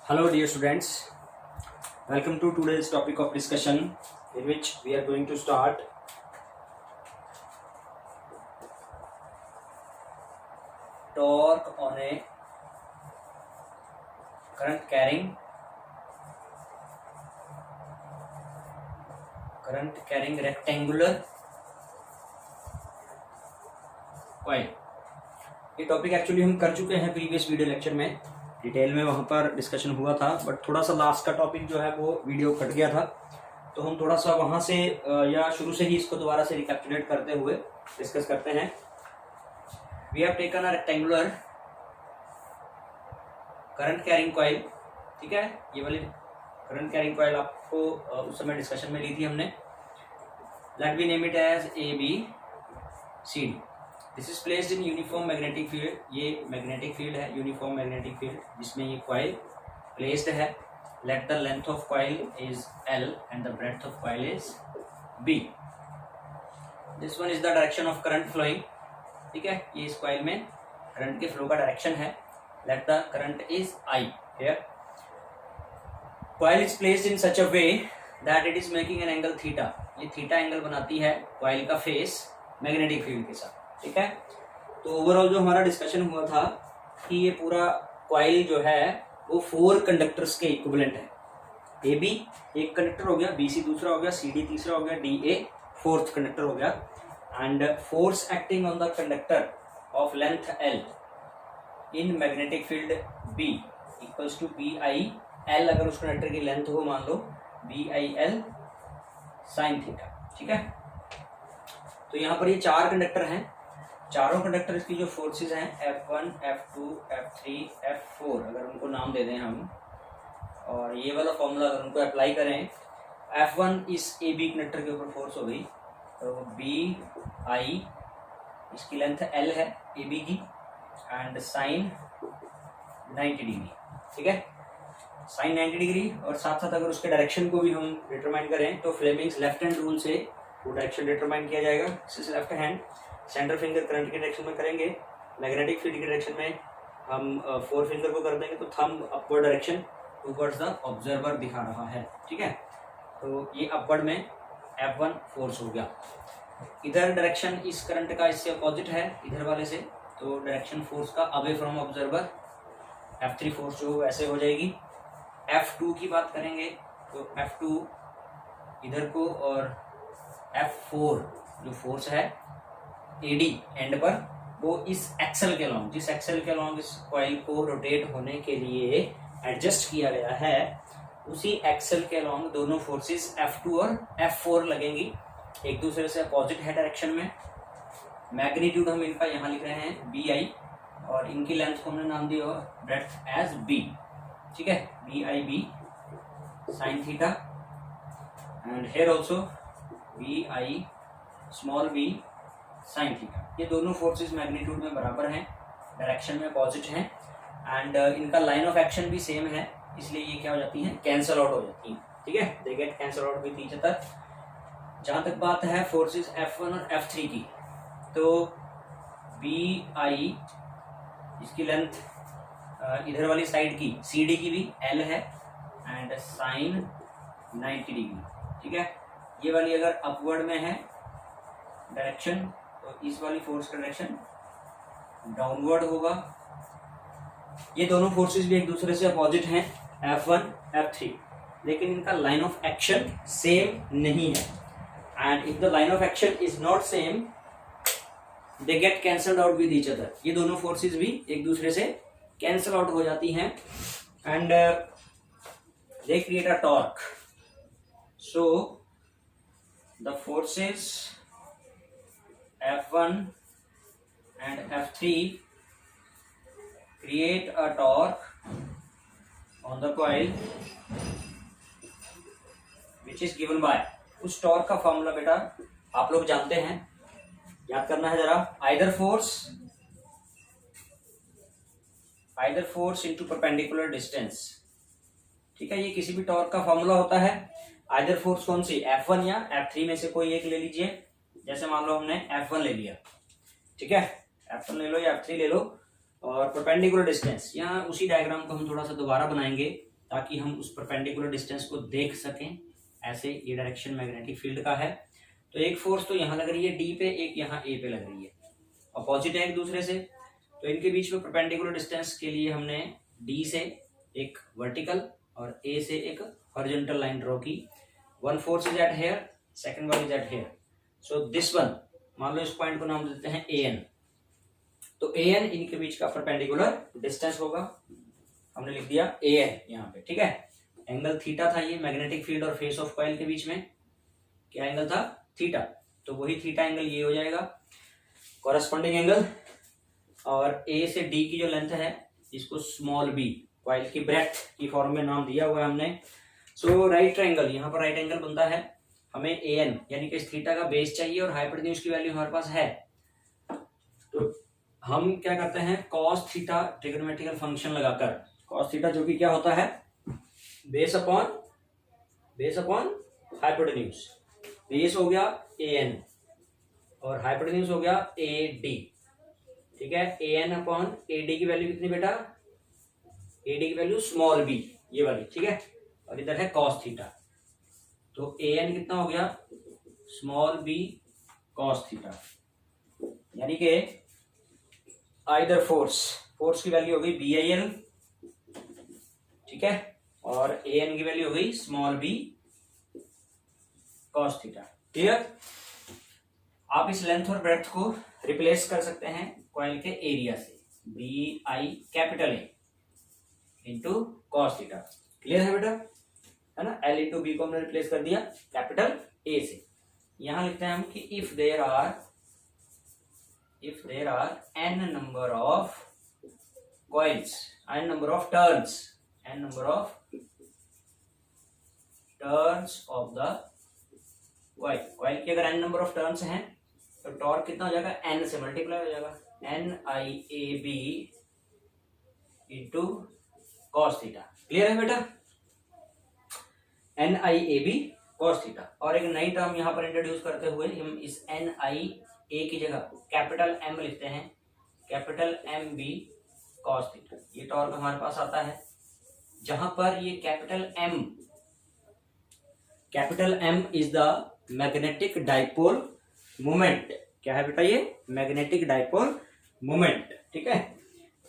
Hello dear students, welcome to today's topic of discussion in which we are going to start torque on a current carrying rectangular coil। ये topic actually हम कर चुके हैं previous video lecture में, detail में वहाँ पर discussion हुआ था, बट थोड़ा सा लास्ट का टॉपिक जो है वो वीडियो कट गया था, तो हम थोड़ा सा वहाँ से या शुरू से ही इसको दोबारा से रिकैप्चुलेट करते हुए डिस्कस करते हैं। We have taken a rectangular current carrying coil, ठीक है। ये वाली करंट कैरिंग कॉइल आपको उस समय डिस्कशन में ली थी हमने। Let we name it as A B C D. This is placed in uniform magnetic field. ये मैग्नेटिक फील्ड है, यूनिफॉर्म मैग्नेटिक फील्ड, जिसमें ये कॉइल प्लेस्ड है। Let the length of coil is L and the breadth of coil is B। This one is the direction of current flowing, ठीक है। ये इस coil में करंट के फ्लो का डायरेक्शन है। Let the current is I here। Coil is placed in such a way that it is making an angle theta. ये theta angle बनाती है कॉइल का फेस मैग्नेटिक फील्ड के साथ, ठीक है। तो ओवरऑल जो हमारा डिस्कशन हुआ था कि ये पूरा कॉइल जो है वो 4 कंडक्टर्स के इक्विवेलेंट है। ए बी एक कंडक्टर हो गया, बी सी दूसरा हो गया, सी डी तीसरा हो गया, डी ए फोर्थ कंडक्टर हो गया। And force acting on the conductor of length L in magnetic field B equals to B I L. अगर उस कंडक्टर की लेंथ हो मान लो B I L sine theta, ठीक है। तो यहाँ पर ये 4 कंडक्टर हैं। चारों कंडक्टर की जो फोर्सेस हैं F1, F2, F3, F4 अगर उनको नाम दे दें हम, और ये वाला फॉर्मूला अगर उनको अप्लाई करें, F1 इस AB कंडक्टर के ऊपर फोर्स हो गई, तो BI इसकी लेंथ L है AB की, एंड साइन 90 डिग्री, ठीक है, साइन 90 डिग्री। और साथ साथ अगर उसके डायरेक्शन को भी हम डिटरमाइन करें तो फ्लेमिंग्स लेफ्ट हैंड रूल से वो डायरेक्शन डिटरमाइन किया जाएगा। This is left hand. Centre finger current के डायरेक्शन में करेंगे, मैग्नेटिक फील्ड के डायरेक्शन में हम 4 फिंगर को कर देंगे, तो thumb upward direction towards the observer दिखा रहा है, ठीक है। तो ये अपवर्ड में F1 फोर्स हो गया। इधर डायरेक्शन इस करंट का इससे अपोजिट है इधर वाले से, तो डायरेक्शन फोर्स का away from observer F3 force जो ऐसे हो जाएगी। F2 की बात करेंगे तो F2 इधर को, और F4 जो फोर्स है AD एंड पर, वो इस एक्सल के लॉन्ग, जिस एक्सल के लॉन्ग इस कॉइल को रोटेट होने के लिए एडजस्ट किया गया है, उसी एक्सल के लॉन्ग दोनों फोर्सेस F2 और F4 लगेंगी। एक दूसरे से अपोजिट है डायरेक्शन में। मैग्नीट्यूड हम इनका यहाँ लिख रहे हैं BI, और इनकी लेंथ को हमने नाम दिया ब्रेड्थ एज B, ठीक है, BIB sine theta, and here also BI small b sine theta. ये दोनों फोर्सेस मैग्नीट्यूड में बराबर हैं, डायरेक्शन में अपोजिट हैं, एंड इनका लाइन ऑफ एक्शन भी सेम है, इसलिए ये क्या हो जाती हैं, कैंसल आउट हो जाती हैं, ठीक है। They get cancel out with each other. जहाँ तक बात है फोर्सेस F1 और F3 की, तो BI इसकी लेंथ इधर वाली साइड की CD की भी L है, एंड साइन 90 डिग्री, ठीक है। ये वाली अगर अपवर्ड में है डायरेक्शन, तो इस वाली फोर्स का डायरेक्शन डाउनवर्ड होगा। ये दोनों फोर्सेस भी एक दूसरे से अपोजिट हैं, F1, F3, लेकिन इनका लाइन ऑफ एक्शन सेम नहीं है। And if the line of action is not same, they get cancelled out with each other. ये दोनों फोर्सेस भी एक दूसरे से कैंसल आउट हो जाती हैं, and they create a torque. So the forces F1 and F3 create a torque on the coil which is given by, उस टॉर्क का फॉर्मूला बेटा आप लोग जानते हैं, याद करना है जरा। either force into perpendicular distance, ठीक है। ये किसी भी टॉर्क का फॉर्मूला होता है। आइदर फोर्स कौन सी, F1 या F3 में से कोई एक ले लीजिए। जैसे मान लो हमने F1 ले लिया, ठीक है, F1 ले लो या F3 ले लो, और परपेंडिकुलर डिस्टेंस, यहाँ उसी डायग्राम को हम थोड़ा सा दोबारा बनाएंगे ताकि हम उस परपेंडिकुलर डिस्टेंस को देख सकें। ऐसे ये डायरेक्शन मैग्नेटिक फील्ड का है। तो एक फोर्स तो यहाँ लग रही है डी पे, एक यहाँ ए पे लग रही है, अपोजिट है एक दूसरे से। तो इनके बीच में परपेंडिकुलर डिस्टेंस के लिए हमने डी से एक वर्टिकल और ए से एक हॉरिजॉन्टल लाइन ड्रॉ की। One force is at here, second one is at here. So this one, मान लो इस पॉइंट को नाम देते हैं ए एन। तो ए एन इनके बीच का परपेंडिकुलर डिस्टेंस होगा, हमने लिख दिया ए एन यहाँ पे, ठीक है। एंगल थीटा था ये मैग्नेटिक फील्ड और फेस ऑफ कॉइल के बीच में, क्या एंगल था? थीटा। तो वही थीटा एंगल ये हो जाएगा कॉरेस्पॉन्डिंग एंगल। और ए से डी की जो लेंथ है इसको स्मॉल बी, कॉइल की ब्रेथ की फॉर्म में नाम दिया हुआ है हमने। सो राइट ट्रायंगल, यहाँ पर राइट एंगल बनता है। हमें ए एन यानी कि इस थीटा का बेस चाहिए और हाइपोटेन्यूज की वैल्यू हमारे पास है। तो हम क्या करते हैं, कॉस थीटा ट्रिग्नोमेट्रिकल फंक्शन लगाकर, कॉस थीटा जो कि क्या होता है, बेस अपॉन हाइपोटेन्यूज। बेस हो गया ए एन और हाइपोटेन्यूज हो गया ए डी, ठीक है। A N upon A D की वैल्यू कितनी बेटा? ए डी की वैल्यू स्मॉल बी, ये वाली, ठीक है। और इधर है कॉस थीटा, तो ए एन कितना हो गया? Small B cos theta. यानी कि आइदर फोर्स की वैल्यू हो गई बी आई एल, ठीक है, और ए एन की वैल्यू हो गई small B cos theta. Clear? आप इस लेंथ और ब्रेड्थ को रिप्लेस कर सकते हैं कॉइल के एरिया से, B I capital A into cos theta. Clear है बेटा? है ना, एल इंटू बी को हमने रिप्लेस कर दिया कैपिटल ए से। यहां लिखते हैं हम कि if there are n number of coils, n number of turns of the coil की अगर n number of turns हैं तो टॉर्क कितना हो जाएगा? n से मल्टीप्लाई हो जाएगा, NIAB into cos theta. Clear है बेटा? NIAB cos theta. और एक नई टर्म यहाँ पर इंट्रोड्यूस करते हुए हम इस NIA की जगह कैपिटल M लिखते हैं, कैपिटल MB कॉस थीटा। ये टॉर्क हमारे पास आता है जहां पर ये capital M is the magnetic dipole moment. क्या है बेटा? ये मैग्नेटिक डाइपोल मोमेंट, ठीक है।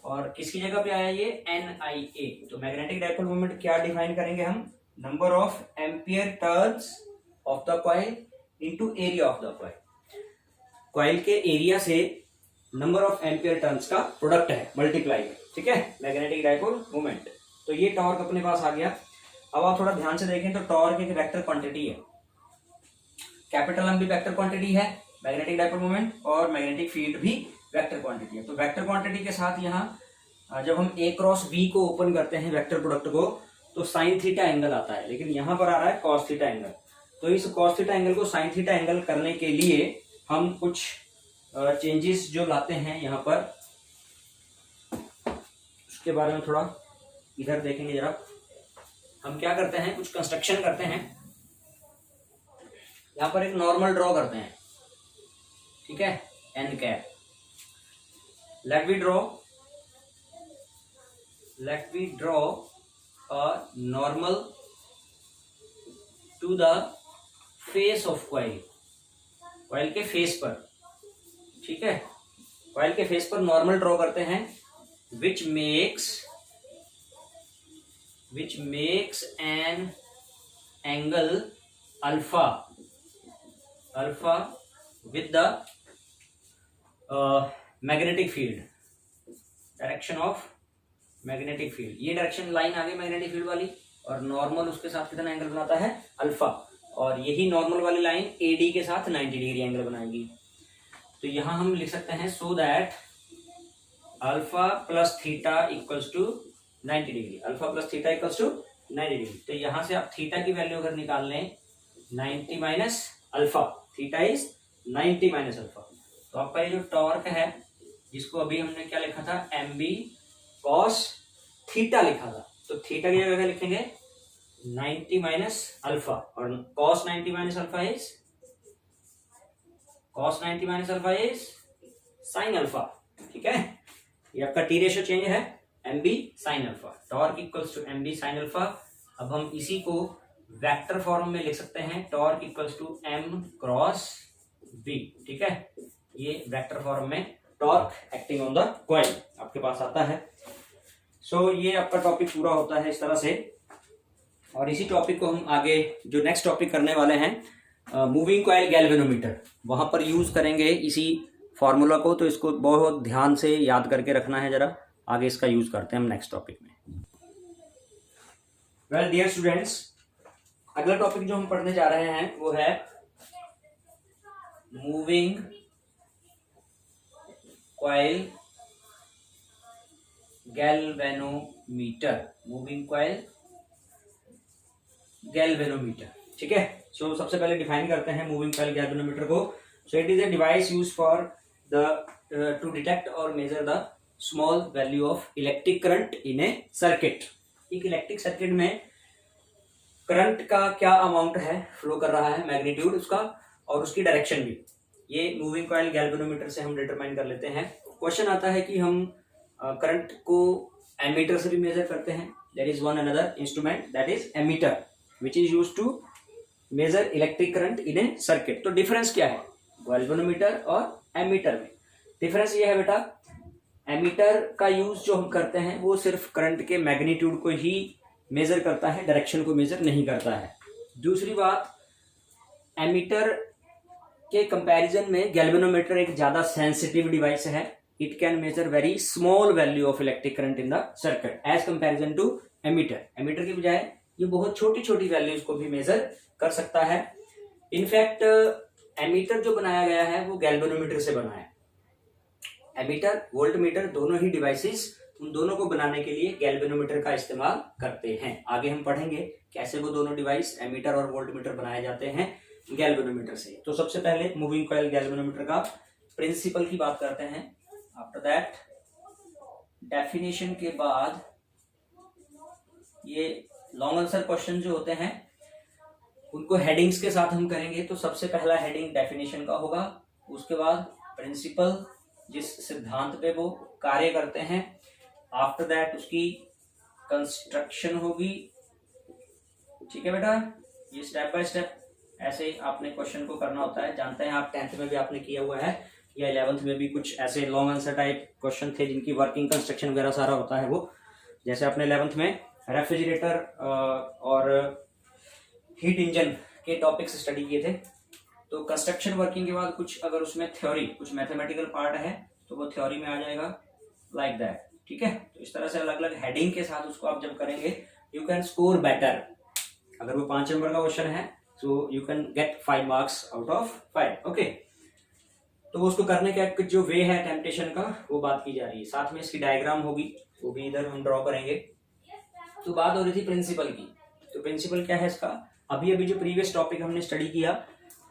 और किसकी जगह पे आया ये? NIA। तो मैग्नेटिक डाइपोल मोमेंट क्या डिफाइन करेंगे हम? Number of ampere turns of the coil into area of the coil. Coil के एरिया से नंबर ऑफ एम्पियर टर्न्स का प्रोडक्ट है, मल्टीप्लाई है, ठीक है, मैग्नेटिक डाइपोल मोमेंट। तो ये टॉर्क अपने पास आ गया। अब आप थोड़ा ध्यान से देखें तो टॉर्क एक वेक्टर क्वांटिटी है, कैपिटल एम भी वेक्टर क्वांटिटी है, मैग्नेटिक डाइपोल मोमेंट और मैग्नेटिक फील्ड भी वेक्टर क्वांटिटी है। तो वेक्टर क्वांटिटी के साथ यहाँ जब हम ए क्रॉस बी को ओपन करते हैं वेक्टर प्रोडक्ट को तो साइन थीटा एंगल आता है, लेकिन यहाँ पर आ रहा है कॉस थीटा एंगल। तो इस कॉस थीटा एंगल को साइन थीटा एंगल करने के लिए हम कुछ चेंजेस जो लाते हैं यहाँ पर, उसके बारे में थोड़ा इधर देखेंगे जरा। हम क्या करते हैं, कुछ कंस्ट्रक्शन करते हैं। यहाँ पर एक नॉर्मल ड्रॉ करते हैं, ठीक है, N cap. Let we draw a normal to the face of coil, coil के फेस पर, ठीक है, कॉइल के फेस पर नॉर्मल ड्रॉ करते हैं which makes an angle alpha with the magnetic field, direction of magnetic field. ये direction line आ गई मैग्नेटिक फील्ड वाली, और नॉर्मल उसके साथ कितना एंगल बनाता है? अल्फा। और यही नॉर्मल वाली लाइन AD के साथ 90 डिग्री एंगल बनाएगी। तो यहां हम लिख सकते हैं so that alpha plus theta equals to 90 degree, alpha plus theta equals to 90 degree. तो यहां से आप थीटा की वैल्यू अगर निकाल लें 90 minus alpha, theta is 90 minus alpha. तो आपका ये जो टॉर्क है जिसको अभी हमने क्या लिखा था, MB कॉस थीटा लिखा था, तो थीटा की जगह लिखेंगे 90 माइनस अल्फा, और cos 90 minus alpha is sine alpha, ठीक है। ये आपका टी रेशियो चेंज है, M B sine alpha, torque equals to M B sine alpha. अब हम इसी को वेक्टर फॉर्म में लिख सकते हैं, torque equals to M cross B. ठीक है, ये वेक्टर फॉर्म में torque acting on the coil आपके पास आता है। सो ये आपका टॉपिक पूरा होता है इस तरह से। और इसी टॉपिक को हम आगे जो नेक्स्ट टॉपिक करने वाले हैं मूविंग कॉइल गैल्वेनोमीटर, वहां पर यूज करेंगे इसी फॉर्मूला को। तो इसको बहुत ध्यान से याद करके रखना है जरा, आगे इसका यूज करते हैं हम नेक्स्ट टॉपिक में। वेल डियर स्टूडेंट्स, अगला टॉपिक जो हम पढ़ने जा रहे हैं वो है moving coil galvanometer, moving coil galvanometer. ठीक है, सो सबसे पहले डिफाइन करते हैं मूविंग कॉइल गैल्वेनोमीटर को। So it is a device used for the to detect और measure the small value of electric current in a circuit. एक इलेक्ट्रिक सर्किट में करंट का क्या अमाउंट है, फ्लो कर रहा है, मैग्नीट्यूड उसका और उसकी डायरेक्शन भी, ये मूविंग कॉइल गैल्वेनोमीटर से हम डिटरमाइन कर लेते हैं। क्वेश्चन आता है कि हम करंट को एमीटर से भी मेजर करते हैं। There is one another instrument that is ammeter which is used to measure electric current in a circuit। तो डिफरेंस क्या है गैल्वेनोमीटर और एमीटर में? डिफरेंस ये है बेटा, एमीटर का यूज जो हम करते हैं वो सिर्फ करंट के मैग्नीट्यूड को ही मेजर करता है, डायरेक्शन को मेजर नहीं करता है। दूसरी बात, एमीटर के कंपैरिजन में गैल्वेनोमीटर एक ज्यादा सेंसिटिव डिवाइस है। It can measure very small value of electric current in the circuit as comparison to ammeter. Ammeter की बजाय ये बहुत छोटी छोटी वैल्यूज को भी मेजर कर सकता है। इनफैक्ट एमीटर जो बनाया गया है वो गैल्वेनोमीटर से बना है। एमीटर, वोल्टमीटर, दोनों ही डिवाइसेस, उन दोनों को बनाने के लिए गैल्वेनोमीटर का इस्तेमाल करते हैं। आगे हम पढ़ेंगे कैसे वो दोनों डिवाइस एमीटर और वोल्टमीटर बनाए जाते हैं गैल्वेनोमीटर से। तो सबसे पहले मूविंग कॉइल गैल्वेनोमीटर का प्रिंसिपल की बात करते हैं। आफ्टर दैट डेफिनेशन के बाद ये लॉन्ग आंसर क्वेश्चन जो होते हैं उनको हेडिंग्स के साथ हम करेंगे। तो सबसे पहला हेडिंग डेफिनेशन का होगा, उसके बाद प्रिंसिपल, जिस सिद्धांत पे वो कार्य करते हैं। आफ्टर दैट उसकी कंस्ट्रक्शन होगी। ठीक है बेटा, ये स्टेप बाय स्टेप ऐसे आपने क्वेश्चन को करना होता है। जानते हैं आप 10th में भी आपने किया हुआ है या 11th में भी कुछ ऐसे लॉन्ग आंसर टाइप क्वेश्चन थे जिनकी वर्किंग कंस्ट्रक्शन वगैरह सारा होता है वो। जैसे आपने 11th में रेफ्रिजरेटर और हीट इंजन के टॉपिक्स स्टडी किए थे। तो कंस्ट्रक्शन वर्किंग के बाद कुछ अगर उसमें थ्योरी, कुछ मैथमेटिकल पार्ट है तो वो थ्योरी में आ जाएगा, लाइक दैट। ठीक है, तो इस तरह से अलग अलग हेडिंग के साथ उसको आप जब करेंगे यू कैन स्कोर बेटर। अगर वो 5 नंबर का क्वेश्चन है तो you can get 5 marks out of 5। Okay, तो वो उसको करने का जो वे है टेम्पटेशन का वो बात की जा रही है। साथ में इसकी डायग्राम होगी, वो भी इधर हम ड्रॉ करेंगे। तो बात हो रही थी प्रिंसिपल की। तो प्रिंसिपल क्या है इसका? अभी अभी जो प्रीवियस टॉपिक हमने स्टडी किया,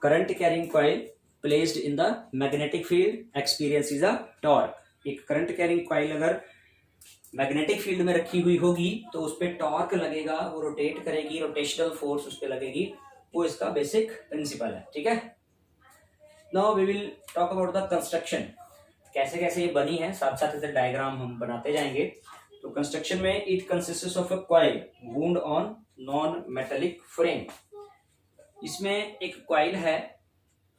current carrying coil placed in the magnetic field experiences a torque. एक करंट कैरिंग कॉइल अगर मैग्नेटिक फील्ड में रखी हुई होगी तो उस पर टॉर्क लगेगा, वो रोटेट करेगी, रोटेशनल फोर्स उस पर लगेगी, वो इसका बेसिक प्रिंसिपल है। ठीक है, now we will talk about the construction, कैसे कैसे ये बनी है, साथ साथ इधर डायग्राम हम बनाते जाएंगे। तो कंस्ट्रक्शन में it consists of a coil wound on non metallic frame. इसमें एक कॉइल है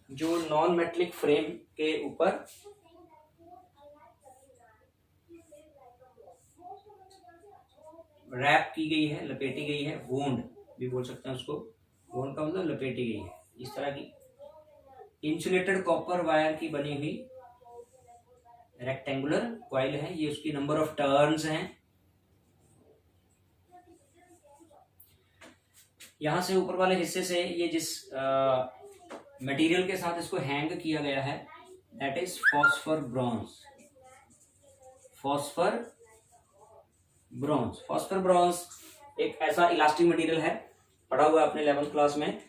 जो नॉन मेटेलिक फ्रेम के ऊपर रैप की गई है, लपेटी गई है, वूंड भी बोल सकते हैं उसको। वूंड का मतलब लपेटी गई है। इस तरह की इंसुलेटेड कॉपर वायर की बनी हुई रेक्टेंगुलर कॉइल है। ये उसकी नंबर ऑफ टर्न्स हैं। यहां से ऊपर वाले हिस्से से ये जिस मटेरियल के साथ इसको हैंग किया गया है that is phosphor bronze. Phosphor bronze, phosphor bronze एक ऐसा इलास्टिक मटेरियल है, पढ़ा हुआ है आपने 11th क्लास में,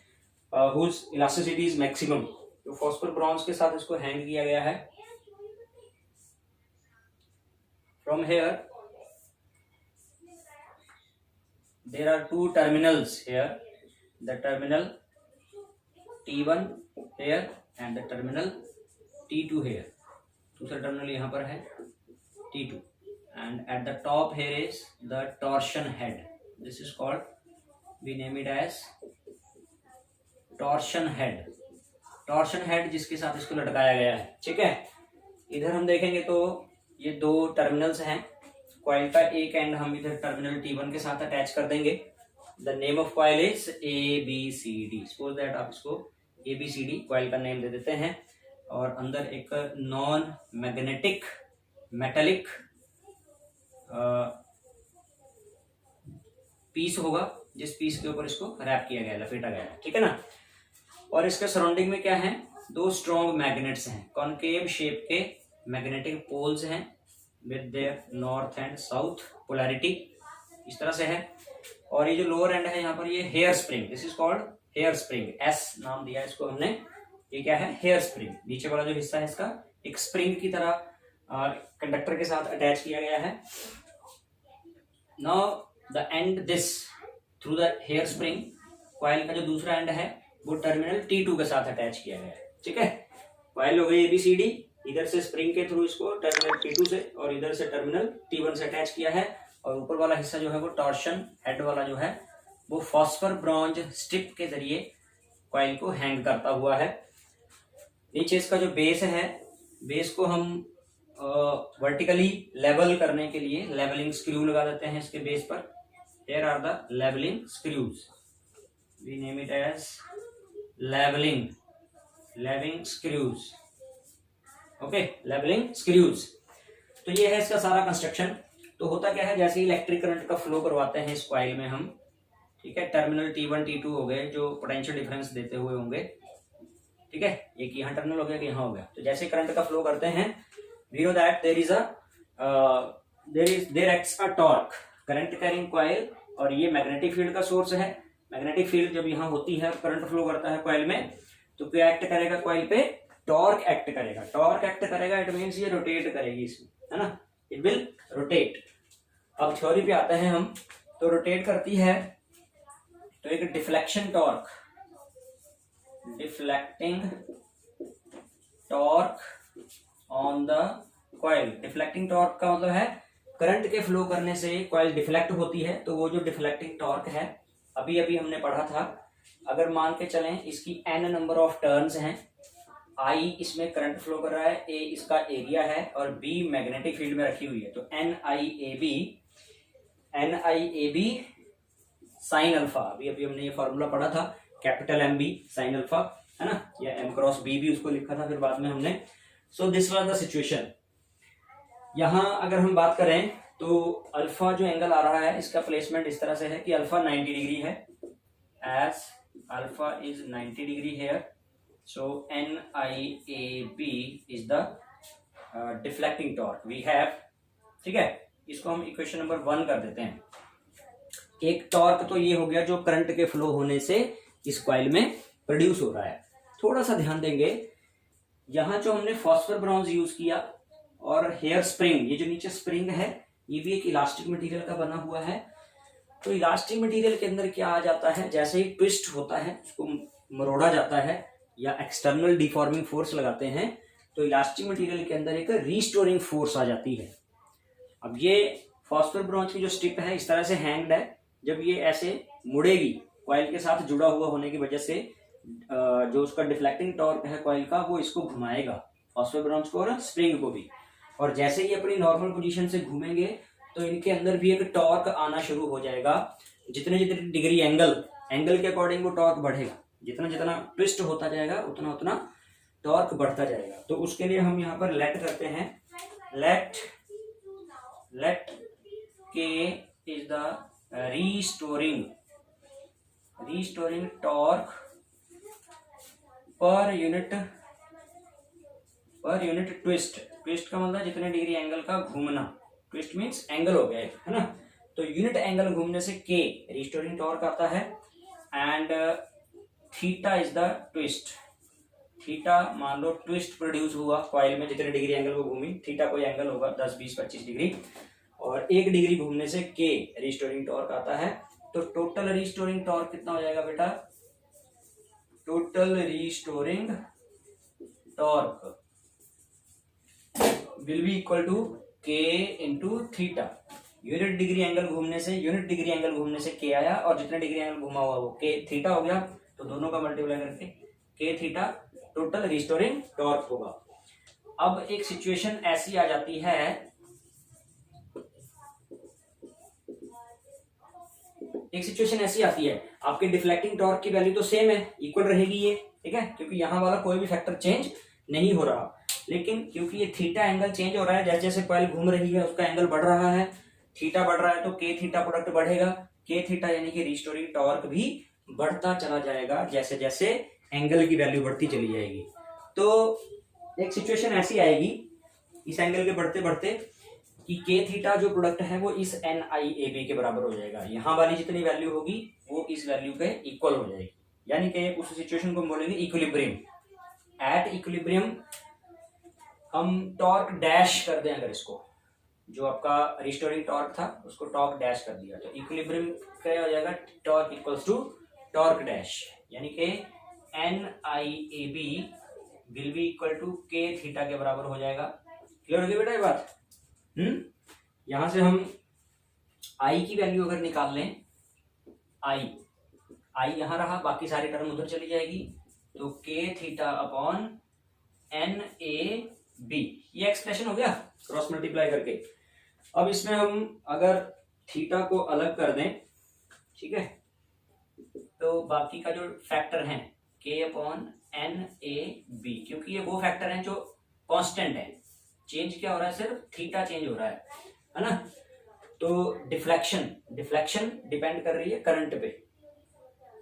हुज इलास्टिसिटी इज मैक्सिमम। तो फॉस्फर ब्रॉन्ज के साथ इसको हैंग किया गया है। From here there are two terminals here, the terminal T1 here and the terminal T2 here। दूसरा टर्मिनल यहाँ पर है T2 and at the top here is the torsion head. This is called, we name it as torsion head. Torsion head जिसके साथ इसको लटकाया गया है, ठीक है। इधर हम देखेंगे तो ये दो टर्मिनल्स हैं कॉइल का, एक एंड हम इधर टर्मिनल T1 के साथ अटैच कर देंगे। The name of coil is ABCD। Suppose that आप इसको ABCD कॉइल का नेम दे देते हैं। और अंदर एक नॉन मैग्नेटिक मेटेलिक पीस होगा, जिस पीस के ऊपर इसको रैप किया गया, लपेटा गया है, ठीक है ना। और इसके सराउंडिंग में क्या है, दो स्ट्रॉन्ग मैग्नेट्स हैं, कॉनकेव शेप के मैग्नेटिक पोल्स हैं with their north and south polarity, इस तरह से है। और ये जो लोअर एंड है यहाँ पर, ये hair spring, this is called hair spring, S नाम दिया इसको हमने। ये क्या है, हेयर स्प्रिंग। नीचे वाला जो हिस्सा है इसका एक स्प्रिंग की तरह कंडक्टर के साथ अटैच किया गया है। Now the end this through the hair spring, coil का जो दूसरा एंड है वो टर्मिनल T2 के साथ अटैच किया गया है, ठीक है। कॉइल हो गई ABCD, इधर से स्प्रिंग के थ्रू इसको टर्मिनल T2 से और इधर से टर्मिनल T1 से अटैच किया है। और ऊपर वाला हिस्सा जो है वो टॉर्शन हेड वाला जो है वो फॉस्फर ब्रॉन्ज स्ट्रिप के जरिए कॉइल को हैंग करता हुआ है। नीचे इसका जो बेस है, बेस को हम वर्टिकली लेवल करने के लिए लेवलिंग स्क्रू लगा देते हैं इसके बेस पर। Here are the leveling screws. We name it as leveling screws. Okay, leveling screws. तो ये है इसका सारा कंस्ट्रक्शन। तो होता क्या है, जैसे इलेक्ट्रिक करंट का फ्लो करवाते हैं इस कॉइल में हम, ठीक है। टर्मिनल T1 T2 हो गए जो पोटेंशियल डिफरेंस देते हुए होंगे, ठीक है। एक यहाँ टर्मिनल हो गया, यहाँ हो गया। तो जैसे करंट का फ्लो करते हैं, we know that there acts a torque, current carrying coil. और ये मैग्नेटिक फील्ड का सोर्स है। मैग्नेटिक फील्ड जब यहाँ होती है, करंट फ्लो करता है कॉइल में, तो क्या एक्ट करेगा कॉइल पे, टॉर्क एक्ट करेगा। टॉर्क एक्ट करेगा, इट मींस ये रोटेट करेगी इसमें, है ना, इट विल रोटेट। अब थ्योरी पे आते हैं हम, तो रोटेट करती है तो एक deflection torque, deflecting torque on the coil. Deflecting torque का मतलब है करंट के फ्लो करने से कॉइल डिफ्लेक्ट होती है, तो वो जो डिफ्लेक्टिंग टॉर्क है, अभी अभी हमने पढ़ा था, अगर मान के चलें इसकी n नंबर ऑफ टर्न्स हैं, I इसमें करंट फ्लो कर रहा है, A इसका एरिया है और B मैग्नेटिक फील्ड में रखी हुई है, तो NIAB साइन अल्फा, अभी अभी हमने ये फॉर्मूला पढ़ा था, कैपिटल MB साइन अल्फा, है ना, या M क्रॉस B भी उसको लिखा था फिर बाद में हमने। So this was the situation. यहाँ अगर हम बात करें तो अल्फा जो एंगल आ रहा है, इसका प्लेसमेंट इस तरह से है कि अल्फा 90 डिग्री है, as alpha is 90 degree here, so NIAB is the deflecting torque we have, ठीक है। इसको हम इक्वेशन नंबर 1 कर देते हैं। एक टॉर्क तो ये हो गया जो करंट के फ्लो होने से इस कॉइल में प्रोड्यूस हो रहा है। थोड़ा सा ध्यान देंगे, यहाँ जो हमने फॉस्फर ब्रॉन्ज यूज किया और हेयर स्प्रिंग, ये जो नीचे स्प्रिंग है ये भी एक इलास्टिक मटेरियल का बना हुआ है। तो इलास्टिक मटेरियल के अंदर क्या आ जाता है, जैसे ही ट्विस्ट होता है उसको मरोड़ा जाता है या एक्सटर्नल डिफॉर्मिंग फोर्स लगाते हैं, तो इलास्टिक मटेरियल के अंदर एक रीस्टोरिंग फोर्स आ जाती है। अब ये फॉस्फर ब्रॉन्ज की जो स्ट्रिप है इस तरह से हैंग्ड है, जब ये ऐसे मुड़ेगी कॉइल के साथ जुड़ा हुआ होने की वजह से जो उसका डिफ्लेक्टिंग टॉर्क है कॉइल का, वो इसको घुमाएगा, फॉस्फर ब्रॉन्ज को और स्प्रिंग को भी। और जैसे ही अपनी नॉर्मल पोजीशन से घूमेंगे तो इनके अंदर भी एक टॉर्क आना शुरू हो जाएगा। जितने जितने डिग्री एंगल के अकॉर्डिंग वो टॉर्क बढ़ेगा, जितना जितना ट्विस्ट होता जाएगा उतना उतना टॉर्क बढ़ता जाएगा। तो उसके लिए हम यहाँ पर लेट करते हैं, लेट के is the restoring torque per unit twist का मतलब जितने डिग्री एंगल का घूमना, ट्विस्ट मींस एंगल हो गया है ना, तो यूनिट एंगल घूमने से K रीस्टोरिंग टॉर्क आता है। And theta is the twist, theta मान लो ट्विस्ट प्रोड्यूस हुआ कॉइल में, जितने डिग्री एंगल को घूमी, थीटा कोई एंगल होगा 10 20 25 डिग्री, और 1 डिग्री घूमने से K रीस्टोरिंग टॉर्क आता है। तो टोटल रीस्टोरिंग टॉर्क कितना हो जाएगा बेटा, total restoring torque will be equal to K के into theta. Unit degree angle घूमने से के आया, और जितने डिग्री एंगल घुमा हुआ वो के थीटा हो गया, तो दोनों का मल्टीप्लाई करके के थीटा टोटल रिस्टोरिंग टॉर्क होगा। अब एक सिचुएशन ऐसी आ जाती है, आपके डिफ्लेक्टिंग टॉर्क की वैल्यू तो सेम है, इक्वल रहेगी ये, ठीक है, क्योंकि यहाँ वाला कोई भी फैक्टर चेंज नहीं हो रहा, लेकिन क्योंकि ये थीटा एंगल चेंज हो रहा है, जैसे जैसे कॉइल घूम रही है उसका एंगल बढ़ रहा है, थीटा बढ़ रहा है, तो के थीटा प्रोडक्ट बढ़ेगा, के थीटा यानी कि रिस्टोरिंग टॉर्क भी बढ़ता चला जाएगा जैसे जैसे एंगल की वैल्यू बढ़ती चली जाएगी। तो एक सिचुएशन ऐसी आएगी इस एंगल के बढ़ते बढ़ते कि के थीटा जो प्रोडक्ट है वो इस एन आई ए बी के बराबर हो जाएगा, यहाँ वाली जितनी वैल्यू होगी वो इस वैल्यू के इक्वल हो जाएगी, यानी कि उस सिचुएशन को हम बोलेंगे इक्विलिब्रियम। एट इक्विलिब्रियम हम टॉर्क डैश कर दें, अगर इसको जो आपका रिस्टोरिंग टॉर्क था उसको टॉर्क डैश कर दिया, तो इक्विलिब्रियम क्या हो जाएगा, torque equals to torque dash, यानी कि N I A B will be equal to K theta के बराबर हो जाएगा। क्लियर हो गया बेटा ये बात? यहां से हम आई की वैल्यू अगर निकाल लें, आई यहां रहा, बाकी सारी टर्म उधर चली जाएगी, तो K theta upon N A B, ये एक्सप्रेशन हो गया क्रॉस मल्टीप्लाई करके। अब इसमें हम अगर थीटा को अलग कर दें, ठीक है, तो बाकी का जो फैक्टर है के अपॉन एन ए बी, क्योंकि ये वो फैक्टर हैं जो कांस्टेंट है, चेंज क्या हो रहा है, सिर्फ थीटा चेंज हो रहा है ना। तो डिफ्लेक्शन डिपेंड कर रही है करंट पे।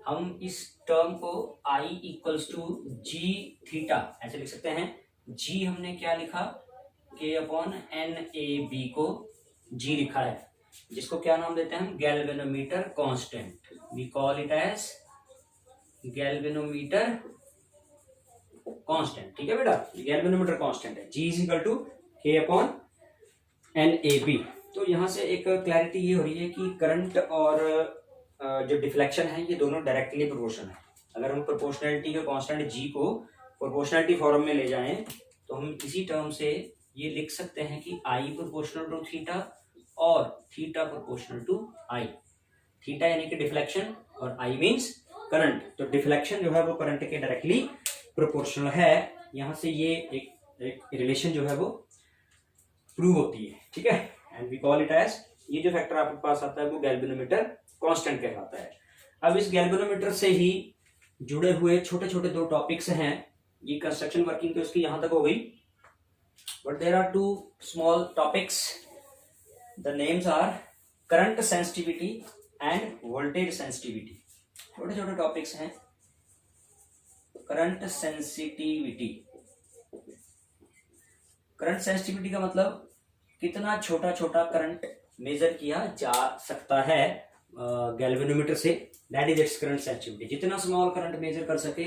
हम इस टर्म को I equals to G theta ऐसे लिख सकते हैं। जी हमने क्या लिखा, के अपॉन एन ए बी को जी लिखा है, जिसको क्या नाम देते हैं हम, galvanometer constant. We call it as galvanometer constant, ठीक है बेटा, गैल्वेनोमीटर कांस्टेंट है। G is equal to K upon N A B. तो यहाँ से एक क्लैरिटी ये हो रही है कि करंट और जो डिफ्लेक्शन है ये दोनों डायरेक्टली प्रोपोर्शनल है। अगर हम प्रोपोर्शनलिटी के कांस्टेंट जी को प्रोपोर्शनलिटी फॉर्म में ले जाएं तो हम इसी टर्म से ये लिख सकते हैं कि आई प्रोपोर्शनल टू थीटा और theta proportional to I. Theta यानी कि डिफ्लेक्शन और आई मींस करंट, तो डिफ्लेक्शन जो है वो करंट के डायरेक्टली प्रोपोर्शनल है। यहाँ से ये एक रिलेशन जो है वो प्रूव होती है, ठीक है, and we call it as, ये जो फैक्टर आपके पास आता है वो गैल्वेनोमीटर कांस्टेंट कहलाता है। अब इस गैल्वेनोमीटर से ही जुड़े हुए छोटे छोटे दो टॉपिक्स हैं। ये कंस्ट्रक्शन वर्किंग तो इसकी यहां तक हो गई, but there are two small topics. The names are current sensitivity and voltage sensitivity. छोटे छोटे टॉपिक्स हैं। करंट सेंसिटिविटी, करंट सेंसिटिविटी का मतलब कितना छोटा छोटा करंट मेजर किया जा सकता है गैल्वेनोमीटर से, that is its current sensitivity. जितना स्मॉल करंट मेजर कर सके,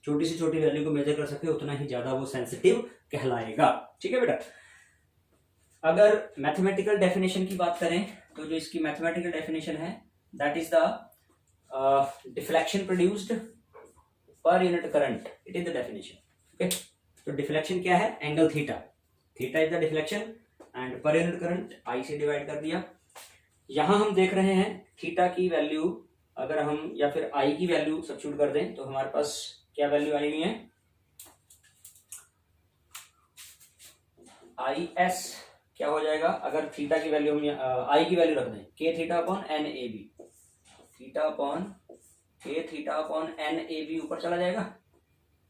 छोटी से छोटी वैल्यू को मेजर कर सके, उतना ही ज्यादा वो सेंसिटिव कहलाएगा, ठीक है बेटा। अगर मैथमेटिकल डेफिनेशन की बात करें तो जो इसकी मैथमेटिकल डेफिनेशन है that is the deflection produced per unit current, it is the definition, okay. तो डिफ्लेक्शन क्या है, angle theta, theta is the deflection and per unit current I से डिवाइड कर दिया। यहां हम देख रहे हैं थीटा की वैल्यू अगर हम या फिर आई की वैल्यू सब्स्टिट्यूट कर दें तो हमारे पास क्या वैल्यू आई हुई है, आई एस क्या हो जाएगा, अगर थीटा की वैल्यू हम आई की वैल्यू रख दें, K theta upon N A B, theta upon K theta upon N A B ऊपर चला जाएगा।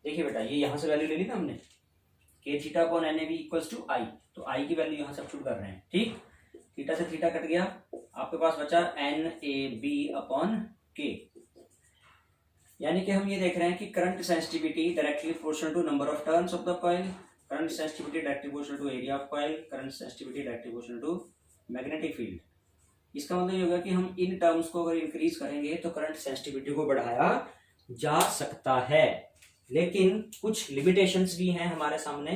देखिए बेटा ये यहां से वैल्यू ले ली ना हमने, K theta upon N A B equals to I, तो आई की वैल्यू यहां सब्स्टिट्यूट कर रहे हैं, ठीक। थीटा से थीटा कट गया, आपके पास बचा एन ए बी अपॉन के, यानी कि हम ये देख रहे हैं कि current sensitivity directly proportional to number of turns of the coil, current sensitivity directly proportional to area of coil, current sensitivity directly proportional to magnetic field. इसका मतलब ये होगा कि हम इन टर्म्स को अगर इंक्रीज करेंगे तो करंट सेंसिटिविटी को बढ़ाया जा सकता है, लेकिन कुछ लिमिटेशंस भी हैं हमारे सामने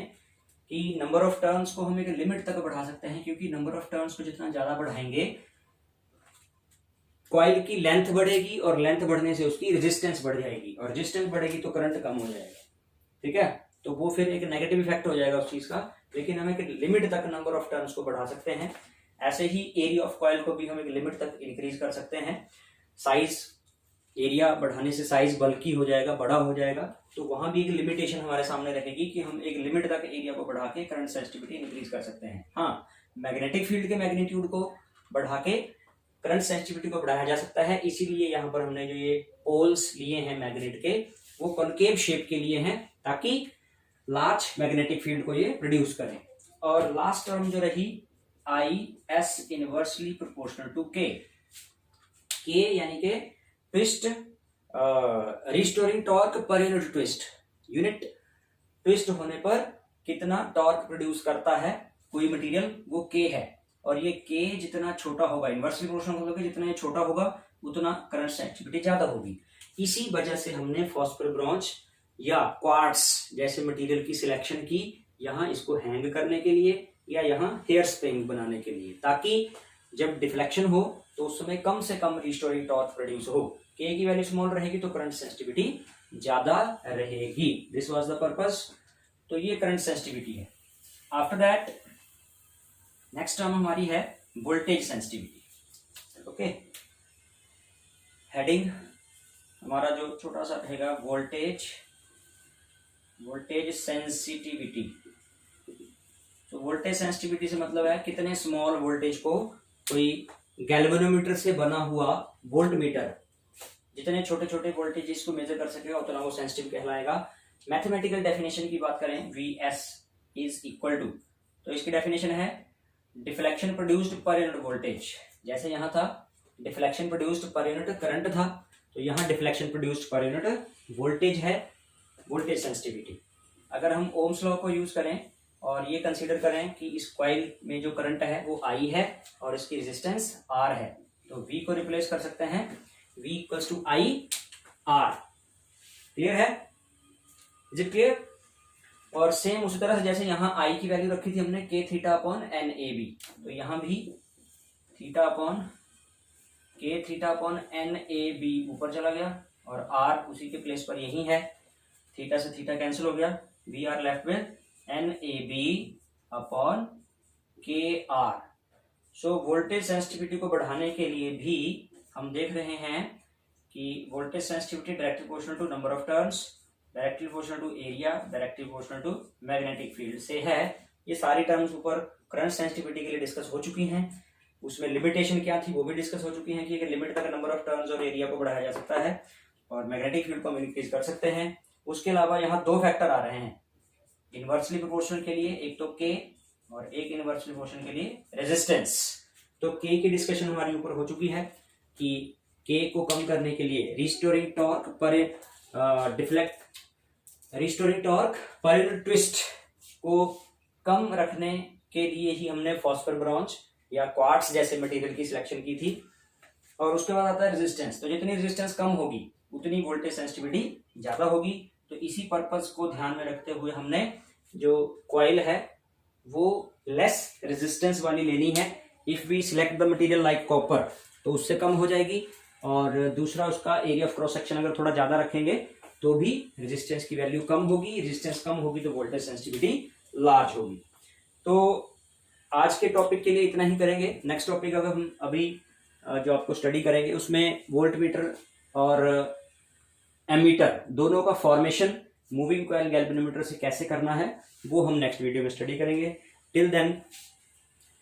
कि नंबर ऑफ टर्न्स को हम एक लिमिट तक बढ़ा सकते हैं, क्योंकि नंबर ऑफ टर्न्स को जितना ज्यादा बढ़ाएंगे कॉइल की लेंथ बढ़ेगी और लेंथ बढ़ने से उसकी रेजिस्टेंस बढ़ जाएगी, और रेजिस्टेंस बढ़ेगी तो करंट कम हो जाएगा, ठीक है। तो वो फिर एक नेगेटिव इफेक्ट हो जाएगा उस चीज का, लेकिन हम एक लिमिट तक नंबर ऑफ टर्न्स को बढ़ा सकते हैं। ऐसे ही एरिया ऑफ कॉइल को भी हम एक लिमिट तक इंक्रीज कर सकते हैं। साइज, एरिया बढ़ाने से साइज बल्की हो जाएगा, बड़ा हो जाएगा, तो वहां भी एक लिमिटेशन हमारे सामने रहेगी कि हम एक लिमिट तक एरिया को बढ़ा के करंट सेंसिटिविटी इंक्रीज कर सकते हैं। हाँ, मैग्नेटिक फील्ड के मैग्नीट्यूड को बढ़ा के करंट सेंसिटिविटी को बढ़ाया जा सकता है। इसीलिए यहाँ पर हमने जो ये पोल्स लिए हैं मैग्नेट के, वो कॉनकेव शेप के लिए हैं, ताकि लार्ज मैग्नेटिक फील्ड को ये प्रोड्यूस करें। और लास्ट टर्म जो रही I S inversely proportional to K यानी के twist restoring torque per unit twist, unit twist होने पर कितना टॉर्क प्रोड्यूस करता है कोई मटेरियल, वो के है। और ये के जितना छोटा होगा, इनवर्सली प्रोपोर्शनल होगा, जितना ये छोटा होगा उतना करंट सेंसिटिविटी ज्यादा होगी। इसी वजह से हमने फॉस्फोर ब्रॉन्ज या क्वार्ट्स जैसे मटेरियल की सिलेक्शन की, यहाँ इसको हैंग करने के लिए या यहाँ हेयर स्प्रिंग बनाने के लिए, ताकि जब डिफ्लेक्शन हो तो उस समय कम से कम रिस्टोरिंग टॉर्क प्रोड्यूस हो। के की वैल्यू स्मॉल रहेगी तो करंट सेंसिटिविटी ज्यादा रहेगी। This was the purpose. तो ये करंट सेंसिटिविटी है। आफ्टर दैट नेक्स्ट टर्म हमारी है वोल्टेज सेंसिटिविटी। ओके, हेडिंग हमारा जो छोटा सा रहेगा वोल्टेज सेंसिटिविटी। तो वोल्टेज सेंसिटिविटी से मतलब है कितने स्मॉल वोल्टेज को कोई गैल्वेनोमीटर से बना हुआ वोल्ट मीटर जितने छोटे छोटे वोल्टेज को मेजर कर सकेगा उतना वो सेंसिटिव कहलाएगा। मैथमेटिकल डेफिनेशन की बात करें, Vs इज इक्वल टू, तो इसकी डेफिनेशन है deflection produced per unit voltage. जैसे यहाँ था deflection produced per unit current था, तो यहाँ deflection produced per unit voltage है वोल्टेज सेंसिटिविटी। अगर हम ओम्स लॉ को यूज करें और ये कंसीडर करें कि इस कॉइल में जो करंट है वो I है और इसकी रेजिस्टेंस R है, तो V को रिप्लेस कर सकते हैं V equals to I R। Clear है? Is it clear? और सेम उसी तरह से जैसे यहाँ I की वैल्यू रखी थी हमने K theta upon N A B, तो यहाँ भी theta upon K theta upon N A B ऊपर चला गया और R उसी के प्लेस पर यही है। थीटा से थीटा कैंसिल हो गया, we are left with N A B upon K R. So voltage sensitivity को बढ़ाने के लिए भी हम देख रहे हैं कि voltage sensitivity directly proportional to number of turns, directly proportional to area, directly proportional to magnetic field से है। ये सारी टर्म्स ऊपर करंट सेंसिटिविटी के लिए डिस्कस हो चुकी हैं। उसमें लिमिटेशन क्या थी वो भी डिस्कस हो चुकी है कि एक लिमिट तक नंबर ऑफ टर्न्स और एरिया को बढ़ाया जा सकता है और मैग्नेटिक फील्ड को हम इंक्रीज कर सकते हैं। उसके अलावा यहाँ दो फैक्टर आ रहे हैं इनवर्सली प्रोपोर्शनल के लिए, एक तो के और एक इनवर्सली प्रोपोर्शनल के लिए रेजिस्टेंस। तो के की डिस्कशन हमारी ऊपर हो चुकी है कि के को कम करने के लिए रिस्टोरिंग टॉर्क पर ट्विस्ट को कम रखने के लिए ही हमने फॉस्फोर ब्रॉन्ज या क्वार्ट्स जैसे मटेरियल की सिलेक्शन की थी। और उसके बाद आता है रेजिस्टेंस। तो जितनी रेजिस्टेंस कम होगी उतनी वोल्टेज सेंसिटिविटी ज्यादा होगी। तो इसी पर्पस को ध्यान में रखते हुए हमने जो कॉइल है वो लेस रेजिस्टेंस वाली लेनी है। If we select the material like copper तो उससे कम हो जाएगी, और दूसरा उसका एरिया ऑफ क्रॉस सेक्शन अगर थोड़ा ज्यादा रखेंगे तो भी रेजिस्टेंस की वैल्यू कम होगी। रेजिस्टेंस कम होगी तो वोल्टेज सेंसिटिविटी लार्ज होगी। तो आज के टॉपिक के लिए इतना ही करेंगे। नेक्स्ट टॉपिक अगर हम अभी जो आपको स्टडी करेंगे उसमें वोल्ट मीटर और एमीटर दोनों का फॉर्मेशन मूविंग कॉइल गैल्वेनोमीटर से कैसे करना है वो हम नेक्स्ट वीडियो में स्टडी करेंगे। Till then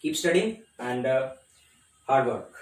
keep studying and hard work.